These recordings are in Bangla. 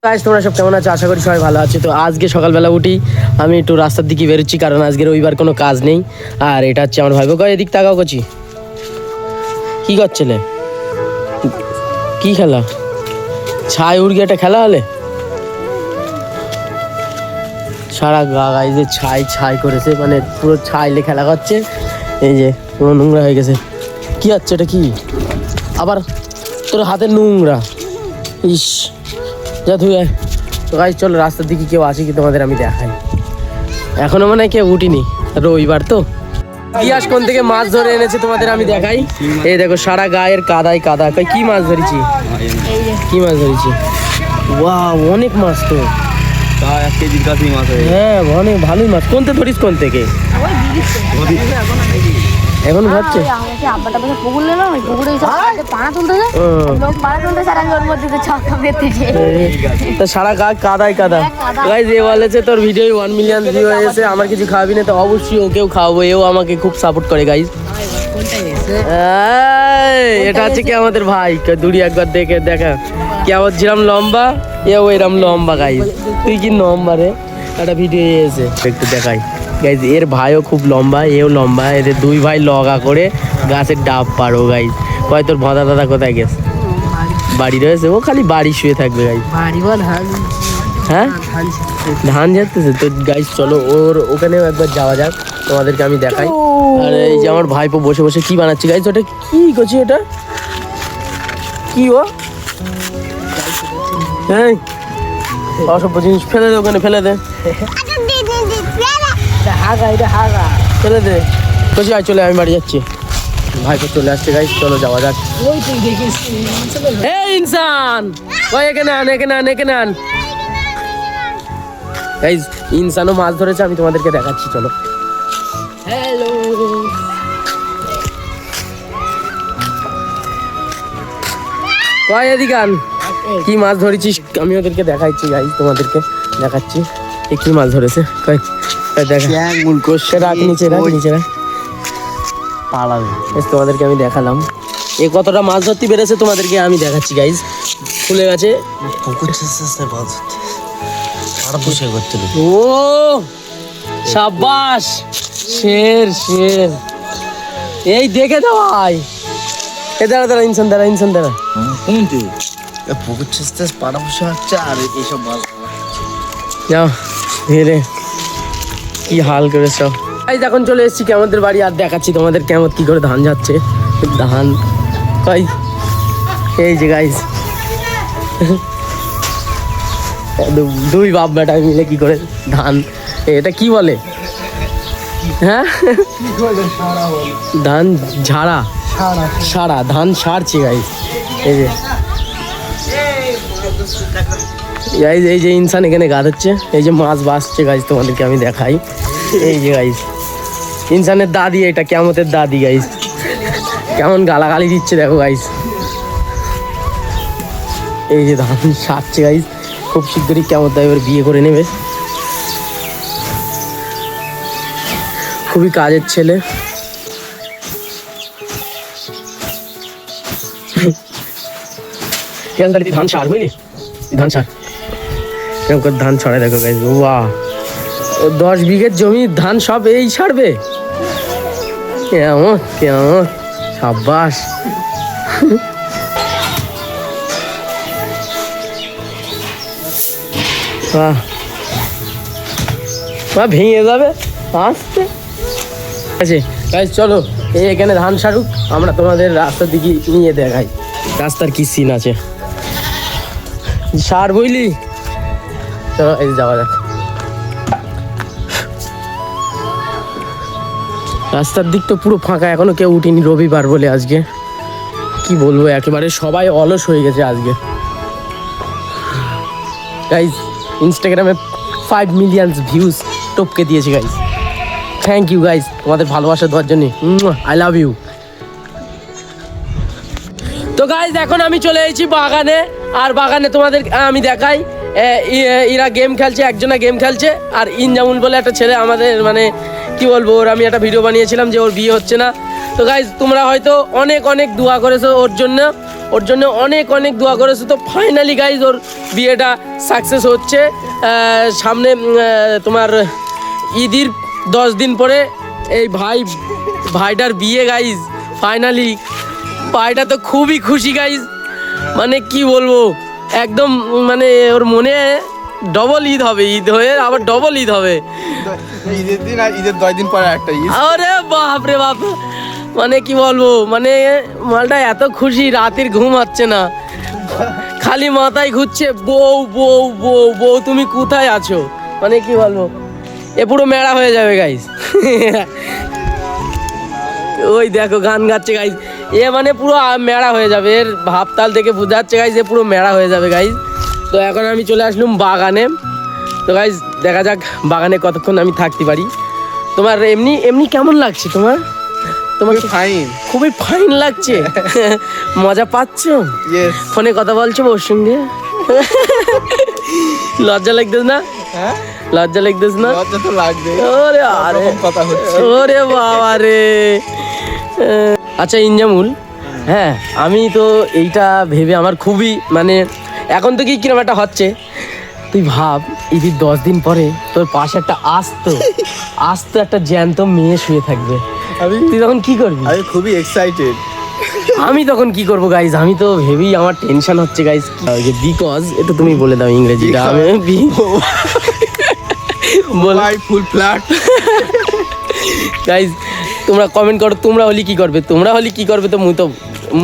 গাইস তোমরা সব কেমন আছো? আশা করি সবাই ভালো আছে। তো আজকে সকালবেলা উঠি আমি একটু রাস্তার দিকে বেরোচ্ছি, কারণ আজকে রবিবার, কোনো কাজ নেই। আর এটা হচ্ছে আমার ভাইবো। কয় এদিক তাকাও কচি, কি করছিলে? কি খেলা? ছাই উড়গে একটা খেলা হলে সারা গা গায়ে যে ছাই ছাই করেছে, মানে পুরো ছাইলে খেলা করছে। এই যে পুরো নোংরা হয়ে গেছে। কি হচ্ছে এটা? কি আবার তোর হাতে নোংরা? ইস, যা ধুয়ে। তো গাইস চলো রাস্তার দিকে কেউ আসে কি তোমাদের আমি দেখাই। এখনো মনে হয় কেউ উঠিনি, রবিবার তো। পিয়াস কোন থেকে মাছ ধরে এনেছে তোমাদের আমি দেখাই। এই দেখো সারা গায়ের কাদায় কাদা। কই কি মাছ ধরেছি? কি মাছ ধরেছি? ওয়াও, অনেক মাছ তো। এক কেজির কাছেই মাছ হয়ে হ্যাঁ অনেক ভালোই মাছ। কোনতে ধরিস? কোন থেকে এখন ভাবছে? সারা গা কাদায় কাদা। গাইস এ বলেছে তোর ভিডিও 1 মিলিয়ন ভিউ হয়েছে, আমার কিছু খাওয়াবি না? তো অবশ্যই ওকেও খাওয়াবো, এও আমাকে খুব সাপোর্ট করে গাইস। এটা হচ্ছে কি আমাদের ভাই, দূরি একবার দেখে দেখা কেমন ছিলাম লম্বা, এও এরম লম্বা গাইস। তুই কি লম্বা রে? একটা ভিডিও এসে একটু দেখাই গাইজ। এর ভাইও খুব লম্বা, এও লম্বা। এদের দুই ভাই লগা করে গাছের ডাব পারো গাইজ। কয় তোর ভদা দাদা কোথায় গেছে? বাড়ি রয়েছে, ও খালি বাড়ি শুয়ে থাকবে গাইজ। হ্যাঁ ধান যাচ্ছে তো গাইজ। চলো ওর ওখানেও একবার যাওয়া যাক, তোমাদেরকে আমি দেখাই। আর এই যে আমার ভাইপো বসে বসে কি বানাচ্ছি গাইজ। ওটা কি করছি? ওটা কি? ও হ্যাঁ অসভ্য জিনিস, ফেলে দে ওখানে, ফেলে দে, ফেলে দে। বলছি আয় চলে, আমি বাড়ি যাচ্ছি। ভাইপো চলে আসছে গাইজ, চলো যাওয়া যাক। এই ইনসান ওই এখানে আন, এখানে আন, এখানে আন গাইজ। ইনসানও মাছ ধরেছে, আমি তোমাদেরকে দেখাচ্ছি, চলো। হ্যালো, কয় এদিকে আন। কি মাছ ধরেছিস আমি ওদেরকে দেখাচ্ছি গাইজ, তোমাদেরকে দেখাচ্ছি এ কি মাছ ধরেছে। কয় দেখা, রাখ নিচে, রাখ নিচে রাখ, পালাবে। তোমাদেরকে আমি দেখালাম এ কতটা মাছ ধরতে পেরেছে, তোমাদেরকে আমি দেখাচ্ছি গাইজ। খুলে গেছে ও, সাবাস, শের শের। এই দেখে দাও ভাই। এ দাঁড়া দাঁড়া, ইনসান দাঁড়া, ইনসান দাঁড়া। পুকুর ছেঁচতে পাড়া বসে হচ্ছে আর এইসব মাছ যাও ধীরে। কি হাল করে সব। এখন চলে এসেছি কেমতের বাড়ি, আর দেখাচ্ছি তোমাদের কেমন কি করে ধান যাচ্ছে। ধান কই, এই যে গাইস দুই বাপ বেটা মিলে কি করে ধান, এটা কি বলে? হ্যাঁ ধান ঝাড়া, সারা ধান সারছে গাইস। এই যে গাইজ, এই যে ইনসান এখানে গাধাচ্ছে, এই যে মাছ বাসছে গাইজ, তোমাদেরকে আমি দেখাই। এই যে গাইজ ইনসানের দাদি, এটা কেমতের দাদি গাইজ, কেমন গালাগালি দিচ্ছে দেখো গাইজ। এই যে ধান সারছে গাইজ, খুব শীঘ্রই কেমত দা এবার বিয়ে করে নেবে। খুবই কাজের ছেলে। ধান সার বুঝলি, ধান সার কেমন ধান ছড়াই দেখো গাইজ। বাহ, 10 বিঘের জমি ধান সব এই ছাড়বে? কেমন কেমন, সাব্বাস। বাহ বাহ, ভেঙে যাবে আসতে। আছে গাইজ চলো, এই এখানে ধান সারুক, আমরা তোমাদের রাস্তার দিকে নিয়ে দেখাই রাস্তার কি সিন আছে। সার বুঝলি, চলো এই যাওয়া যাক। রাস্তার দিক তো পুরো ফাঁকা, এখনো কেউ উঠিনি, রবিবার বলে আজকে। কি বলবো, একেবারে সবাই অলস হয়ে গেছে আজকে গাইজ। ইনস্টাগ্রামে 5 মিলিয়ন ভিউজ টপকে দিয়েছে গাইজ। থ্যাংক ইউ গাইজ তোমাদের ভালোবাসা দেওয়ার জন্য, আই লাভ ইউ। তো গাইজ এখন আমি চলে এসেছি বাগানে, আর বাগানে তোমাদের আমি দেখাই। এরা গেম খেলছে, একজনা গেম খেলছে, আর ইনজামুল বলে একটা ছেলে আমাদের মানে কি বলবো, ওর আমি একটা ভিডিও বানিয়েছিলাম যে ওর বিয়ে হচ্ছে না। তো গাইজ তোমরা হয়তো অনেক অনেক দোয়া করেছো ওর জন্য অনেক অনেক দোয়া করেছো। তো ফাইনালি গাইজ ওর বিয়েটা সাকসেস হচ্ছে। সামনে তোমার ঈদের 10 দিন পরে এই ভাইটার বিয়ে গাইজ। ফাইনালি ভাইটা তো খুবই খুশি গাইজ, মানে কি বলবো, একদম মানে ওর মনে ডবল ঈদ হবে, ঈদ হয়ে আবার ডবল ঈদ হবে ঈদের দিন আর ঈদের 10 দিন পরে একটা ঈদ। আরে বাপ রে বাপ, মানে কি বলবো, মানে মালটা এত খুশি রাতের ঘুম হচ্ছে না, খালি মাথায় ঘুরছে বউ বউ বউ বউ তুমি কোথায় আছো, মানে কি বলবো, এ পুরো মেড়া হয়ে যাবে গাইস। ওই দেখো গান গাচ্ছে গাইস, এ মানে পুরো মেড়া হয়ে যাবে, এর ভাবতাল থেকে বোঝাচ্ছে গাইস এ পুরো মেড়া হয়ে যাবে গাইস। তো এখন আমি চলে আসলাম বাগানে। তো গাইস দেখা যাক বাগানে কতক্ষণ আমি থাকতে পারি। তোমার এমনি এমনি কেমন লাগছে তোমার? তোমাকে ফাইন, খুবই ফাইন লাগছে। মজা পাচ্ছ? ইয়েস। ফোনে কথা বলছো ওর সঙ্গে? লজ্জা লাগতেছ না? হ্যাঁ লজ্জা লাগতেছ না? লজ্জা তো লাগবে, ওরে আরে কথা হচ্ছে। ওরে বাবা রে। আচ্ছা ইনজামুল, হ্যাঁ আমি তো এইটা ভেবে আমার খুবই মানে এখন তো কি কিরম একটা হচ্ছে, তুই ভাব ঈদের 10 দিন পরে তোর পাশে একটা আস্ত একটা জ্যান্ত মেয়ে শুয়ে থাকবে, তুই তখন কি করবি? আমি খুবই এক্সাইটেড। আমি তখন কি করবো গাইজ, আমি তো ভেবেই আমার টেনশন হচ্ছে গাইজ। বিকজ এটা তুমি বলে দাও ইংরেজিটা, আমি ভাই ফুল ফ্ল্যাট। गाइस তোমরা কমেন্ট করো তোমরা হলি কি করবে তো মুझे तो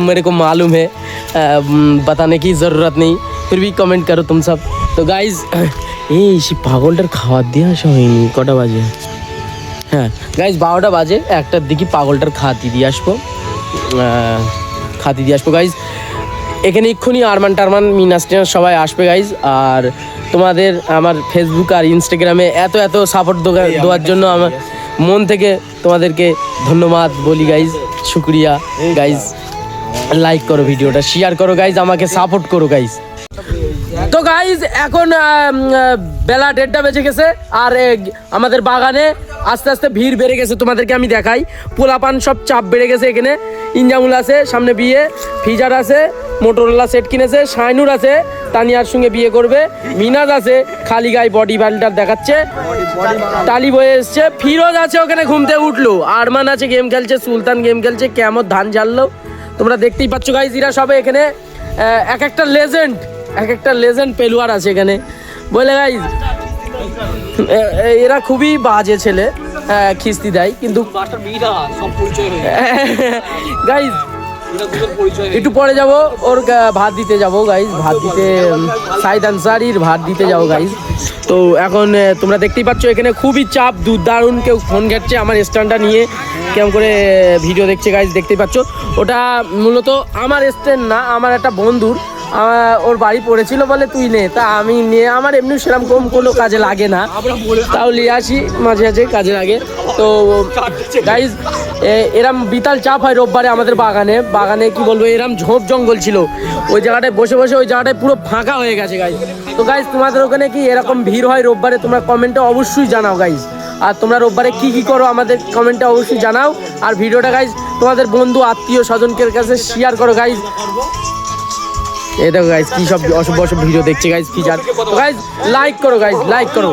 मेरे को मालूम है, बताने की ज़रूरत नहीं, फिर भी कमेंट करो तुम सब। तो गाइस এই সেই পাগলটার খাবার দিয়ে আসা হয়নি, কটা বাজে? হ্যাঁ গাইস 12টা বাজে, একটার দিকে পাগলটার খাতি দিয়ে আসবো গাইস। এখানে এক্ষুনি আরমান টারমান মিনাস্টিয়ান সবাই আসবে গাইজ। আর তোমাদের আমার ফেসবুক আর ইনস্টাগ্রামে এত সাপোর্ট দেওয়ার জন্য আমার মন থেকে তোমাদেরকে ধন্যবাদ বলি গাইজ, শুক্রিয়া গাইজ। লাইক করো ভিডিওটা, শেয়ার করো গাইজ, আমাকে সাপোর্ট করো গাইজ। তো গাইজ এখন বেলা 1:30 বেজে গেছে, আর আমাদের বাগানে আস্তে আস্তে ভিড় বেড়ে গেছে, তোমাদেরকে আমি দেখাই। পোলাপান সব চাপ বেড়ে গেছে এখানে। ইনজামুল আছে, সামনে বিয়ে, ফিজার আছে, মোটরোলা সেট কিনেছে, শাইনুর আছে তানিয়ার সঙ্গে বিয়ে করবে, মিনাজ আছে খালি গায়ে বডি বিল্ডার দেখাচ্ছে, টালি বয়ে এসছে, ফিরোজ আছে ওখানে ঘুমতে উঠলো, আরমান আছে গেম খেলছে, সুলতান গেম খেলছে, কেমন ধান জ্বাললো তোমরা দেখতেই পাচ্ছ গাইজ। এরা সবে এখানে এক একটা লেজেন্ড পেলুয়ার আছে এখানে বলে গাইজ। এরা খুবই বাজে ছেলে, খিস্তি দেয় কিন্তু গাইজ। একটু পরে যাব ওর ভাত দিতে যাবো গাইজ, ভাত দিতে সাইদ আনসারির ভাত দিতে যাবো গাইজ। তো এখন তোমরা দেখতেই পাচ্ছ এখানে খুবই চাপ, দারুণ কেউ ফোন ঘাটছে আমার স্ট্যান্ডটা নিয়ে কেমন করে ভিডিও দেখছে গাইজ, দেখতেই পাচ্ছ। ওটা মূলত আমার স্ট্যান্ড না, আমার একটা বন্ধুর, ওর বাড়ি পড়েছিল বলে তুই নে, তা আমি নিয়ে, আমার এমনি সেরকম কোনো কাজে লাগে না, তাও নিয়ে আসি মাঝে মাঝে কাজে লাগে। তো গাইজ এরম বিতাল চাপ হয় রোববারে আমাদের বাগানে কি বলবো, এরম ঝোপ জঙ্গল ছিল, ওই জায়গাটায় বসে ওই জায়গাটায় পুরো ফাঁকা হয়ে গেছে গাইজ। তো গাইজ তোমাদের ওখানে কি এরকম ভিড় হয় রোববারে, তোমরা কমেন্টে অবশ্যই জানাও গাইজ। আর তোমরা রোববারে কি করো আমাদের কমেন্টে অবশ্যই জানাও। আর ভিডিওটা গাইজ তোমাদের বন্ধু আত্মীয় স্বজনকের কাছে শেয়ার করো গাইজ। এই দেখো গাইজ কি সব অসভ্য ভিডিও দেখছে গাইজ ফিচার। গাইজ লাইক করো গাইজ, লাইক করো।